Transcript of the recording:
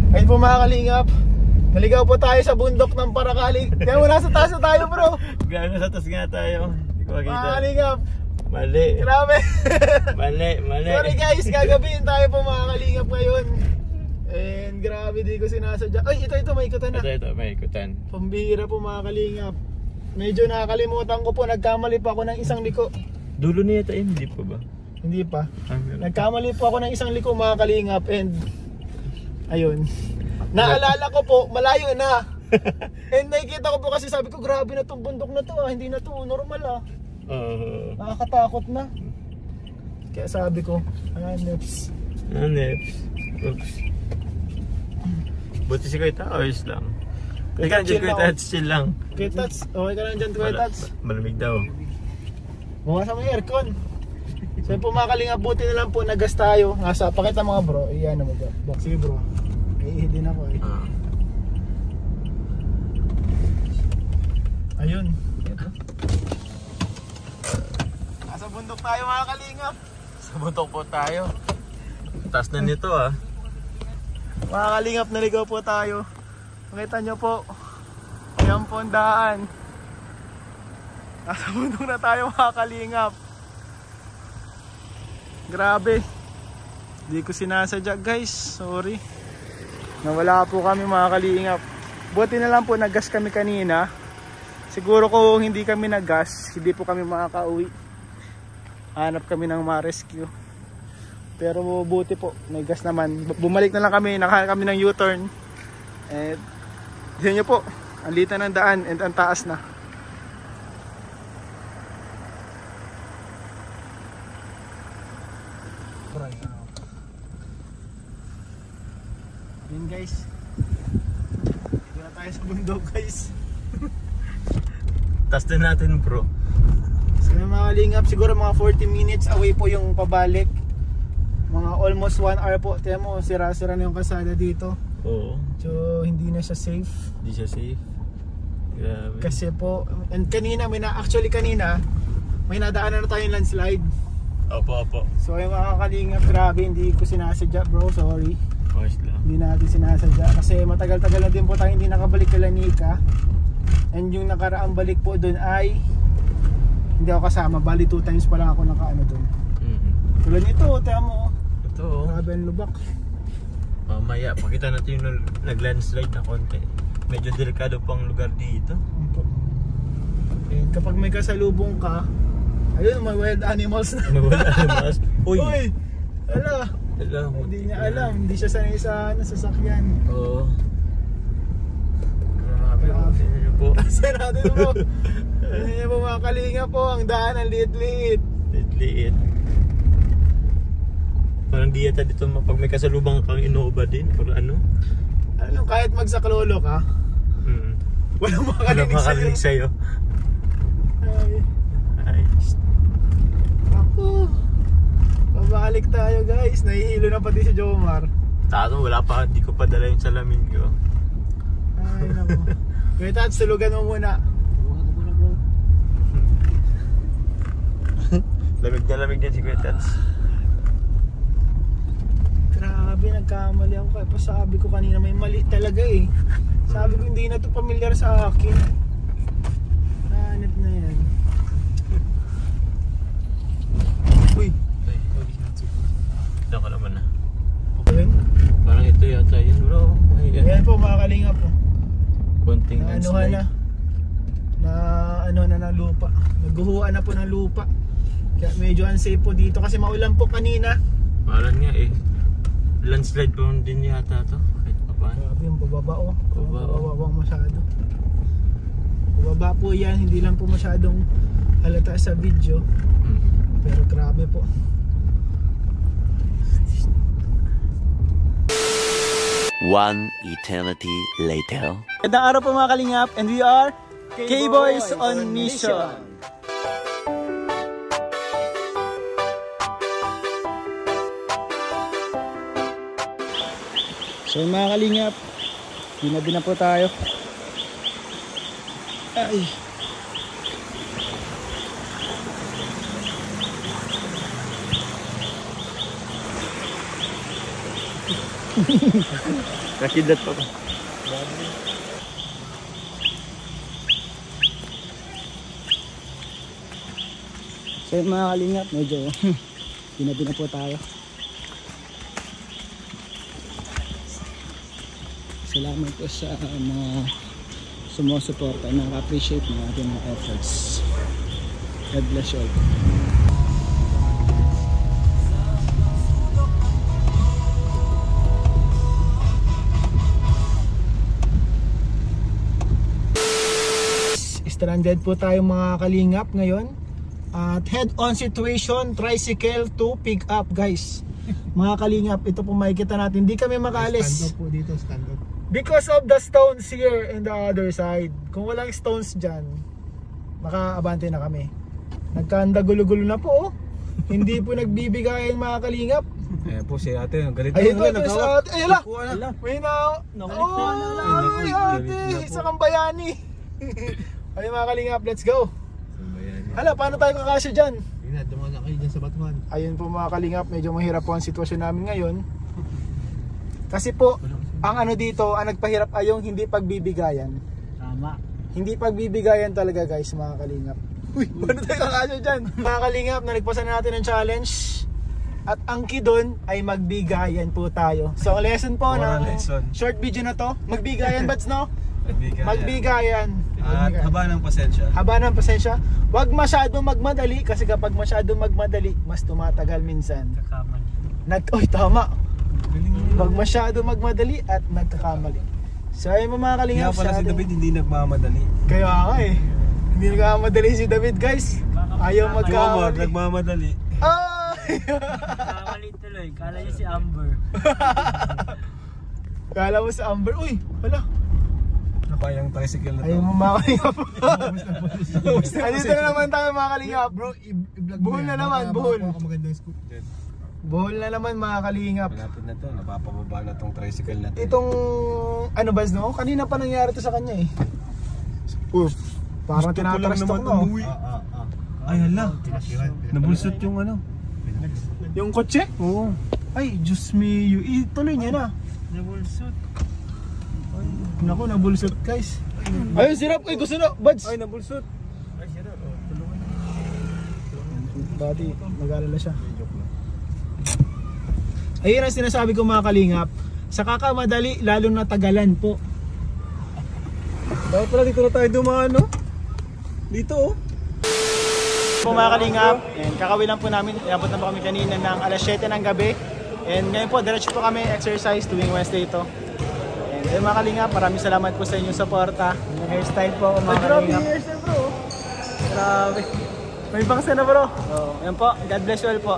Ayun po mga kalingap, naligaw po tayo sa bundok ng Paracali. Kaya mo nasa taas na tayo bro. Gano'n sa taas nga tayo. Hindi ko makita. Mga kalingap, Mali. grabe. Mali. Sorry guys, gagabihin tayo po mga kalingap ngayon. And grabe, di ko sinasadya. Ay, ito, may ikutan na. Ito, may ikutan. Pambihira po mga kalingap. Medyo nakakalimutan ko po, nagkamali po ako ng isang liko. Dulo niya ito, hindi pa ba? Hindi pa. Nagkamali po ako ng isang liko mga kalingap. And ayun, naalala ko po, malayo na. And nakikita ko po kasi sabi ko, grabe na tong bundok na to hindi na to normal nakakatakot na. Kaya sabi ko, neps. Oops. Buti si Kuya Tats lang. Kuya Kuya Tats, chill lang. Kuya Tats, okay ka lang dyan Kuya Tats? Malamig daw. Bukas mo yung aircon. So yun po mga kalingap, buti na lang po nagas tayo. Nasa, pakita mga bro, iyan mo dyan. Sige bro, din ako Ayun. Nasa bundok tayo mga kalingap. Sa bundok po tayo. Taas na nito Mga kalingap, naligaw po tayo. Makita nyo po, yan po ang daan. Nasa bundok na tayo mga kalingap. Grabe, hindi ko sinasadya guys, sorry. Nawala po kami mga kalingap. Buti na lang po naggas kami kanina. Siguro kung hindi kami naggas, hindi po kami makakauwi. Hanap kami ng ma-rescue. Pero buti po, naggas naman. Bumalik na lang kami, nakahanap kami ng U-turn. And yun nyo po, ang litan ng daan and ang taas na. Yun guys, dito na tayo sa bundok guys. Taas din natin bro. So mga kalingap, siguro mga 40 minutes away po yung pabalik. Mga almost 1 hour po. Tiyan mo, sira-sira na yung kalsada dito. Oo. So hindi na siya safe. Hindi siya safe. Grabe. Kasi po, and kanina, kanina may nadaanan na tayong landslide. Opo. So yung mga kalingap, grabe, hindi ko sinasadya bro, sorry. Okay lang. Hindi natin sinasadya kasi matagal-tagal na din po tayo hindi nakabalik kay Lanika. And yung nakaraang balik po doon ay hindi ako kasama, bali 2 times pa lang ako nakaano doon. Tulad nito, tiyan mo. Ito grabe ang lubak. Mamaya, pakita natin yung nag-landslide na konti. Medyo delikado pang lugar dito. And kapag may kasalubong ka, ayun, may wild animals na. May wild animals? Uy! Ala! Hindi niya alam, hindi siya sanay sa sasakyan. Oo. Grabe po. Sarado po. Hindi niya po mga kalinga po, ang daan ang liit-liit. Liit. Parang di yata dito pag may kasalubang kang Innova din. Pero ano? Ano, kahit magsaklolo ka, walang makakarinig sa'yo. Ay. Ako. Pabalik tayo guys. Nahihilo na pati si Jomar. Tato, wala pa. Hindi ko pa dala yung salamin ko. Ay naku. Kuya Tats, tulugan mo muna. Lamig na lamig din si Kuya Tats. Grabe, nagkamali ako. Kaya pa sabi ko kanina may mali talaga Sabi ko hindi na to pamilyar sa akin. Hanip na yan. Uy. Ito ka naman Okay. Parang ito yata yun bro. Ayan po mga kalinga po. Konting landslide. Na lupa. Naguhuan na po ng lupa. Kaya medyo unsafe po dito kasi maulan po kanina. Parang nga landslide po din yata to. Kahit pa paano. Grabe yung pababa Pababa masyado. Pababa po yan, hindi lang po masyadong halata sa video. Pero grabe po. One eternity later. Magandang araw po mga kalingap, and we are K-Boys on Mission. So mga kalingap, ginabi na po tayo. Ay. Kakidat pa. So yun mga kalingap, medyo pinabi na po tayo. Salamat po sa mga sumusuporta, naka-appreciate ng ating mga efforts. God bless you all. Stranded po tayo mga kalingap ngayon. At head-on situation, tricycle to pick up guys. Mga kalingap, ito po makikita natin. Hindi kami makaalis. Stand up po dito, stand up. Because of the stones here and the other side. Kung walang stones dyan, makaabante na kami. Nagkanda gulo-gulo na po oh. Hindi po nagbibigay ang mga kalingap. Eh po si ate, galit Ayun na po si ate. Ayun lang. May na. Ay, ate. Isa kang bayani. Ayun mga kalingap, let's go. Hala, paano tayo kakasya dyan? Dumaan na kayo dyan sa batuhan. Ayun po mga kalingap, medyo mahirap po ang sitwasyon namin ngayon. Kasi po, ang ano dito, ang nagpahirap ay yung hindi pagbibigayan. Tama. Hindi pagbibigayan talaga guys mga kalingap. Uy, paano tayo kakasya dyan? Mga kalingap, naligpasan na natin ang challenge. At ang key doon ay magbigayan po tayo. So lesson po na short video na to. Magbigayan buds no? Magbigayan. At haba ng pasensya. Haba ng pasensya. Huwag masyadong magmadali kasi kapag masyadong magmadali, mas tumatagal minsan. Oy, tama. Huwag masyadong magmadali at nagkakamali. So ayun mo mga kalingap. Kaya pala si David hindi nagmamadali. Kaya nga eh. Hindi nagmamadali si David guys. Ayaw magkamali. Nagmamadali. Kamali tuloy, kala niya si Amber. Kala mo sa Amber. Uy, wala. Napayang tricycle na to. Ayun mo mga kalingap. Andito na naman tayo mga kalingap. Bro, i-vlog mo Buhol yan. na naman, buhol. Baka magandang scoop dyan. Buhol na naman mga kalingap. Malapit na to, napapababa na tong tricycle na to. Itong ano ba no? Kanina pa nangyari to sa kanya eh. Parang tinatrash talk no. Ay hala, nabulsot yung ano. Yung kotse? Oo. Ay, Diyos me, ituloy niya na. Nabulsot. Naku, nabulsot guys. Ayun, sirap. Ay, gusto na. Buds. Ay, nabulsot. Ay, sira. Buddy, nag-alala siya. Ayun ang sinasabi ko mga kalingap. Sa kakamadali, lalong natagalan po. Dapat pala dito na tayo dumaan, no? Dito, oh. Po mga kalingap, and kakawin lang po namin. Inabot na po kami kanina ng alas 7 ng gabi. And ngayon po, diretso po kami exercise tuwing Wednesday ito. And ayun mga kalingap, maraming salamat po sa inyong suporta. Yung hairstyle po mga kalingap. Grabe hairstyle bro. Grabe. May bangsa na bro. So, yan po, God bless you all po.